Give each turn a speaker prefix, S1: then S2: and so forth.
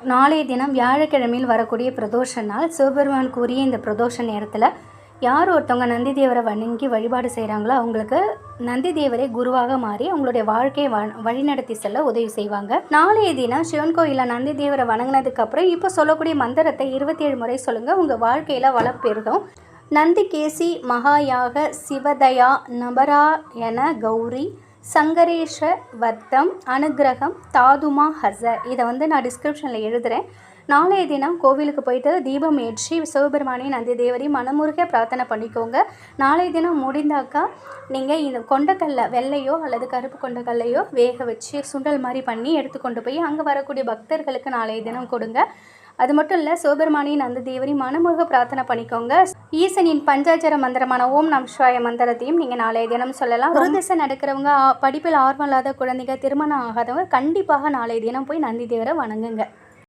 S1: நாளைய தினம் வியாழக்கிழமையில் வரக்கூடிய பிரதோஷ நாள். சிவபெருமான் கூறிய இந்த பிரதோஷ நேரத்தில் யார் ஒருத்தவங்க நந்தி தேவரை வணங்கி வழிபாடு செய்கிறாங்களோ அவங்களுக்கு நந்தி தேவரே குருவாக மாறி அவங்களுடைய வாழ்க்கையை வழிநடத்தி செல்ல உதவி செய்வாங்க. நாளைய தினம் சிவன் கோயிலில் நந்தி தேவரை வணங்கினதுக்கப்புறம் இப்போ சொல்லக்கூடிய மந்திரத்தை 27 முறை சொல்லுங்கள். உங்கள் வாழ்க்கையில் வளம் பெருகும். நந்திகேசி மகாயாக சிவதயா நபராயண கௌரி சங்கரேஷ வர்த்தம் அனுகிரகம் தாதுமா ஹச. இதை நான் டிஸ்கிரிப்ஷனில் எழுதுகிறேன். நாளைய தினம் கோவிலுக்கு போயிட்டு தீபம் ஏற்றி சிவபெருமானி நந்தி தேவரி மனமுருக பிரார்த்தனை பண்ணிக்கோங்க. நாளைய தினம் முடிந்தாக்கா நீங்கள் இந்த கொண்டக்கல்லை வெள்ளையோ அல்லது கருப்பு கொண்டக்கல்லையோ வேக வச்சு சுண்டல் மாதிரி பண்ணி எடுத்துக்கொண்டு போய் அங்கே வரக்கூடிய பக்தர்களுக்கு நாளைய தினம் கொடுங்க. அது மட்டும் இல்லை, சிவபெருமானி நந்தி தேவரி மனமுருக பிரார்த்தனை பண்ணிக்கோங்க. ஈசனின் பஞ்சாட்சர மந்திரமான ஓம் நம சிவாய மந்திரத்தையும் நீங்கள் நாளைய தினம் சொல்லலாம். ஒரு திசை நடக்கிறவங்க, படிப்பில் ஆர்வம் இல்லாத குழந்தைங்க, திருமணம் ஆகாதவங்க கண்டிப்பாக நாளைய தினம் போய் நந்தி தேவரை வணங்குங்க.